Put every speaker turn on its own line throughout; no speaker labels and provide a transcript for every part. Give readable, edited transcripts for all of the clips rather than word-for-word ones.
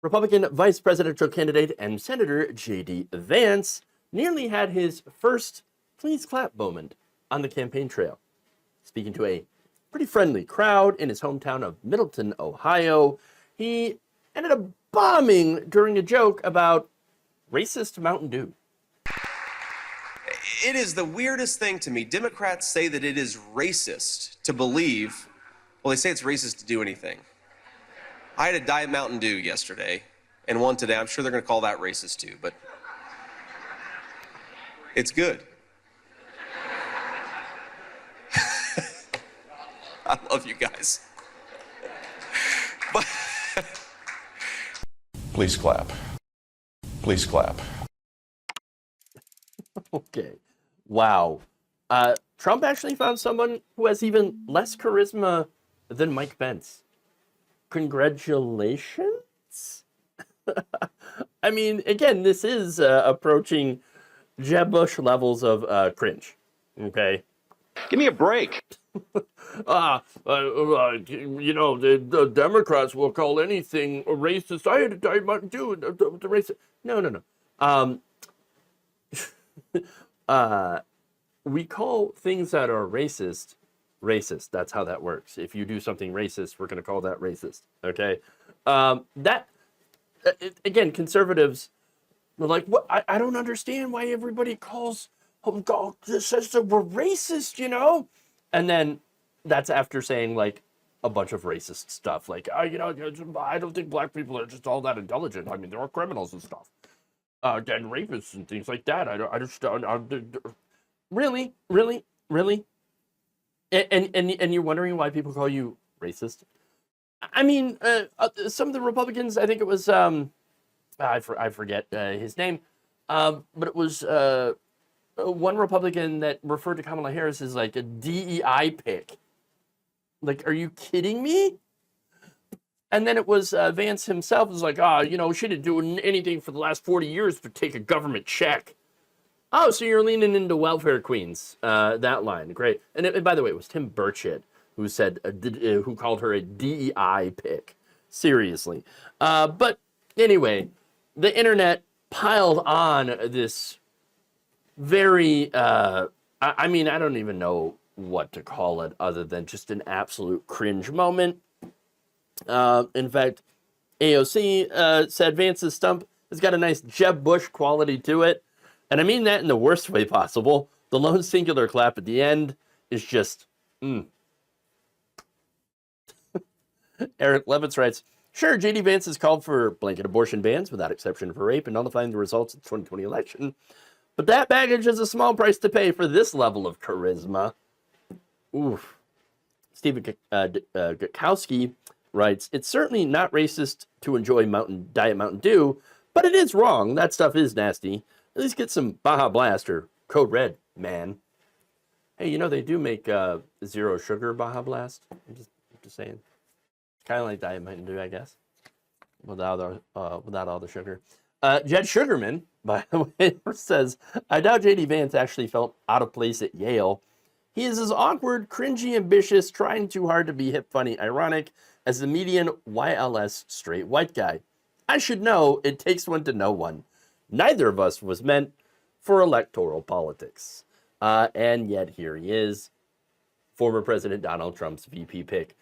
Republican vice presidential candidate and Senator J.D. Vance nearly had his first please clap moment on the campaign trail, speaking to a pretty friendly crowd in his hometown of Middleton, Ohio. He ended up bombing during a joke about racist Mountain Dew.
It is the weirdest thing to me. Democrats say that it is racist to believe, well, they say it's racist to do anything. I had a Diet Mountain Dew yesterday and one today. I'm sure they're going to call that racist too, but it's good. I love you guys. But
please clap. Please clap.
Okay. Wow. Trump actually found someone who has even less charisma than Mike Pence. Congratulations. I mean, again, this is approaching Jeb Bush levels of cringe. Okay.
Give me a break.
The Democrats will call anything racist. I had a Diet Mountain Dew, the racist. No. We call things that are racist. That's how that works. If you do something racist, we're going to call that racist. Okay. Again, conservatives were like, what? I don't understand why everybody says that we're racist, And then that's after saying like a bunch of racist stuff. Like, I don't think black people are just all that intelligent. I mean, there are criminals and stuff. And rapists and things like that. Really? And you're wondering why people call you racist? I mean, some of the Republicans, I think it was, I forget his name, but it was one Republican that referred to Kamala Harris as like a DEI pick. Like, are you kidding me? And then it was Vance himself was like, she didn't do anything for the last 40 years but take a government check. Oh, so you're leaning into welfare queens, that line. Great. And by the way, it was Tim Burchett who said, who called her a DEI pick. Seriously. But anyway, the internet piled on this very, I don't even know what to call it other than just an absolute cringe moment. In fact, AOC said Vance's stump has got a nice Jeb Bush quality to it. And I mean that in the worst way possible. The lone singular clap at the end is just, Eric Levitz writes, sure, J.D. Vance has called for blanket abortion bans without exception for rape and nullifying the results of the 2020 election. But that baggage is a small price to pay for this level of charisma. Oof. Stephen Gutowski writes, it's certainly not racist to enjoy Diet Mountain Dew, but it is wrong. That stuff is nasty. At least get some Baja Blast or Code Red, man. Hey, they do make zero sugar Baja Blast. I'm just saying. Kind of like Diet Mountain Dew, I guess, without all the sugar. Jed Sugarman, by the way, says, I doubt J.D. Vance actually felt out of place at Yale. He is as awkward, cringy, ambitious, trying too hard to be hip, funny, ironic as the median YLS straight white guy. I should know, it takes one to know one. Neither of us was meant for electoral politics. And yet here he is, former President Donald Trump's VP pick.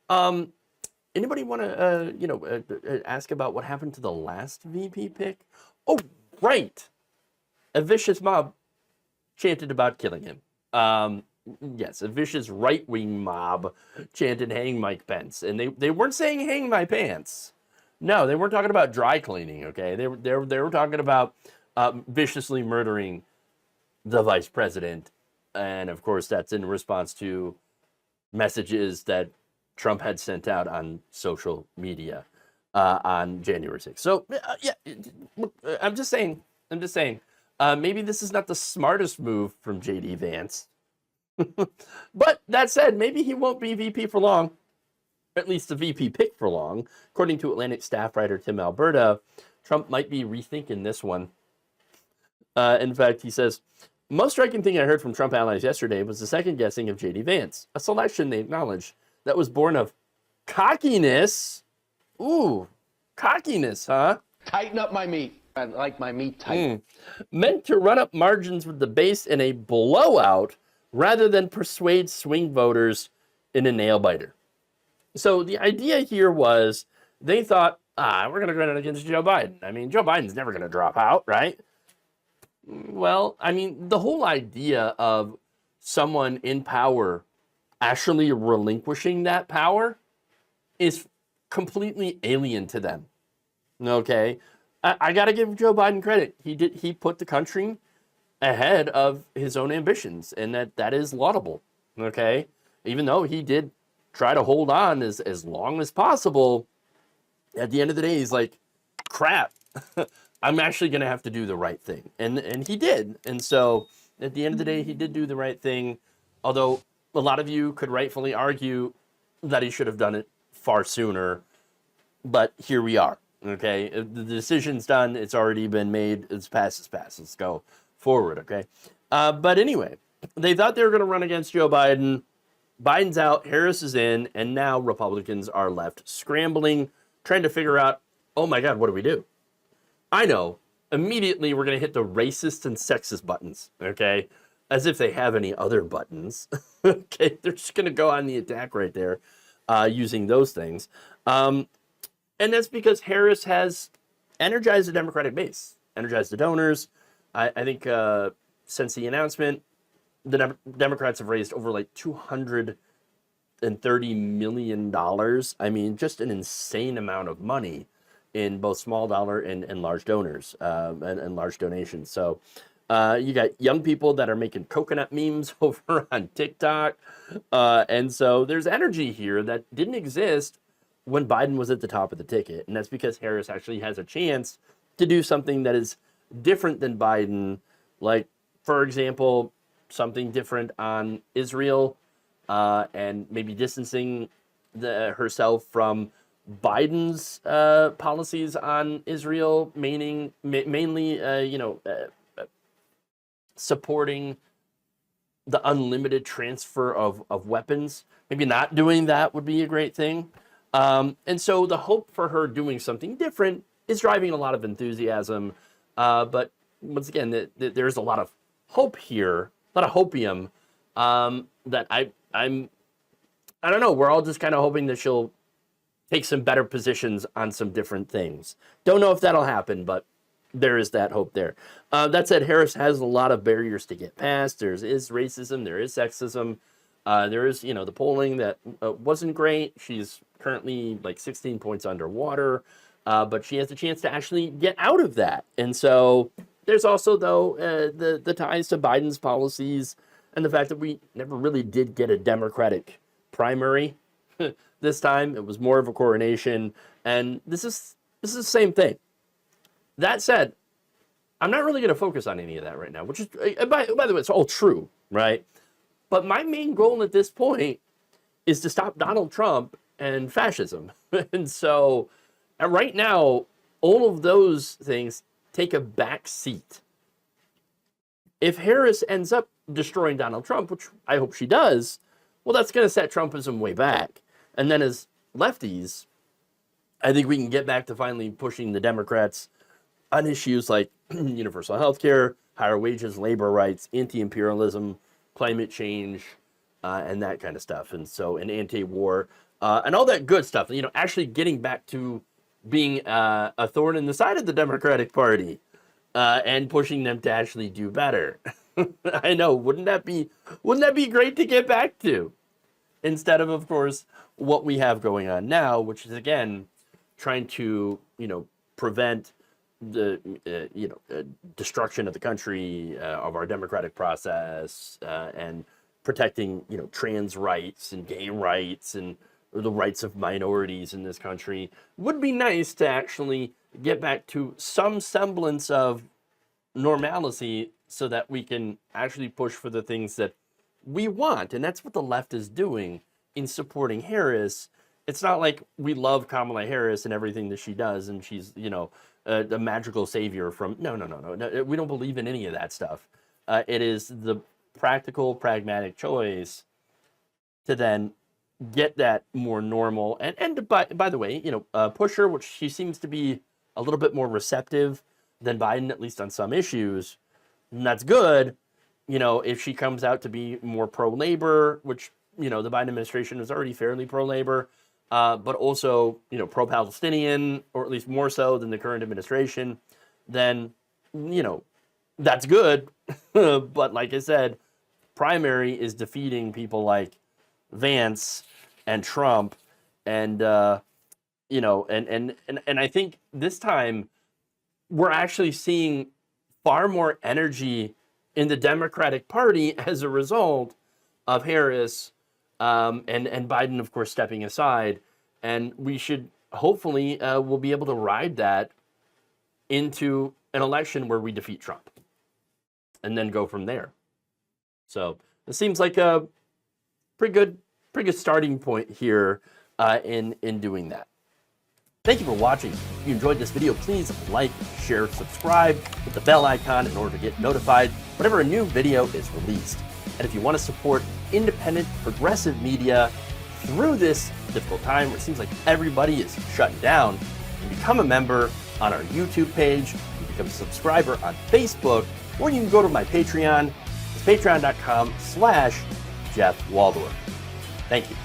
Anybody want to, ask about what happened to the last VP pick? Oh, right. A vicious mob chanted about killing him. Yes, a vicious right-wing mob chanted hang Mike Pence. And they weren't saying hang my pants. No, they weren't talking about dry cleaning, okay? They were talking about viciously murdering the vice president. And, of course, that's in response to messages that Trump had sent out on social media on January 6th. So, I'm just saying. Maybe this is not the smartest move from J.D. Vance. But that said, maybe he won't be VP for long. At least the VP pick for long. According to Atlantic staff writer Tim Alberta, Trump might be rethinking this one. In fact, he says, most striking thing I heard from Trump allies yesterday was the second guessing of J.D. Vance, a selection they acknowledged that was born of cockiness. Ooh, cockiness, huh?
Tighten up my meat. I like my meat tight.
Meant to run up margins with the base in a blowout rather than persuade swing voters in a nail biter. So the idea here was they thought, we're going to run it against Joe Biden. I mean, Joe Biden's never going to drop out, right? Well, I mean, the whole idea of someone in power actually relinquishing that power is completely alien to them. Okay? I got to give Joe Biden credit. He put the country ahead of his own ambitions, and that is laudable. Okay? Even though he did try to hold on as long as possible, at the end of the day, he's like, crap, I'm actually going to have to do the right thing. And he did. And so at the end of the day, he did do the right thing, although a lot of you could rightfully argue that he should have done it far sooner. But here we are. Okay, the decision's done. It's already been made. It's past. Let's go forward. Okay. But anyway, they thought they were going to run against Joe Biden. Biden's out. Harris is in. And now Republicans are left scrambling, trying to figure out, oh my God, what do we do? I know. Immediately, we're going to hit the racist and sexist buttons. Okay. As if they have any other buttons. Okay. They're just going to go on the attack right there using those things. And that's because Harris has energized the Democratic base, energized the donors. I think since the announcement, the Democrats have raised over like $230 million. I mean, just an insane amount of money in both small dollar and large donors and large donations. So you got young people that are making coconut memes over on TikTok. And so there's energy here that didn't exist when Biden was at the top of the ticket. And that's because Harris actually has a chance to do something that is different than Biden. Like, for example, something different on Israel and maybe distancing herself from Biden's policies on Israel, mainly, supporting the unlimited transfer of weapons. Maybe not doing that would be a great thing. And so the hope for her doing something different is driving a lot of enthusiasm. But once again, there's a lot of hope here, a lot of hopium that I don't know. We're all just kind of hoping that she'll take some better positions on some different things. Don't know if that'll happen, but there is that hope there. That said, Harris has a lot of barriers to get past. There is racism. There is sexism. There is, the polling that wasn't great. She's currently like 16 points underwater, but she has a chance to actually get out of that. And so there's also, though, the ties to Biden's policies and the fact that we never really did get a Democratic primary this time. It was more of a coronation, and this is the same thing. That said, I'm not really going to focus on any of that right now, which is, by the way, it's all true, right? But my main goal at this point is to stop Donald Trump and fascism. And so right now, all of those things take a back seat. If Harris ends up destroying Donald Trump, which I hope she does, well, that's going to set Trumpism way back. And then as lefties, I think we can get back to finally pushing the Democrats on issues like universal health care, higher wages, labor rights, anti-imperialism, climate change, and that kind of stuff. And so, and anti-war, and all that good stuff, actually getting back to being a thorn in the side of the Democratic Party and pushing them to actually do better. I know, wouldn't that be great to get back to? Instead of course, what we have going on now, which is, again, trying to, prevent the, destruction of the country, of our democratic process, and protecting, trans rights and gay rights and the rights of minorities in this country. Would be nice to actually get back to some semblance of normalcy so that we can actually push for the things that we want. And that's what the left is doing in supporting Harris. It's not like we love Kamala Harris and everything that she does, and she's, a magical savior from, no. We don't believe in any of that stuff. It is the practical, pragmatic choice to then get that more normal. And by the way, Pusher, which she seems to be a little bit more receptive than Biden, at least on some issues, and that's good. If she comes out to be more pro-labor, which, the Biden administration is already fairly pro-labor, but also, pro-Palestinian, or at least more so than the current administration, then, that's good. But like I said, primary is defeating people like Vance and Trump, and and I think this time we're actually seeing far more energy in the Democratic Party as a result of Harris and Biden, of course, stepping aside. And we should hopefully we'll be able to ride that into an election where we defeat Trump and then go from there. So it seems like a pretty good starting point here in doing that. Thank you for watching. If you enjoyed this video, please like, share, subscribe, hit the bell icon in order to get notified whenever a new video is released. And if you want to support independent, progressive media through this difficult time where it seems like everybody is shutting down, you can become a member on our YouTube page, you can become a subscriber on Facebook, or you can go to my Patreon. It's patreon.com/Jeff Waldorf. Thank you.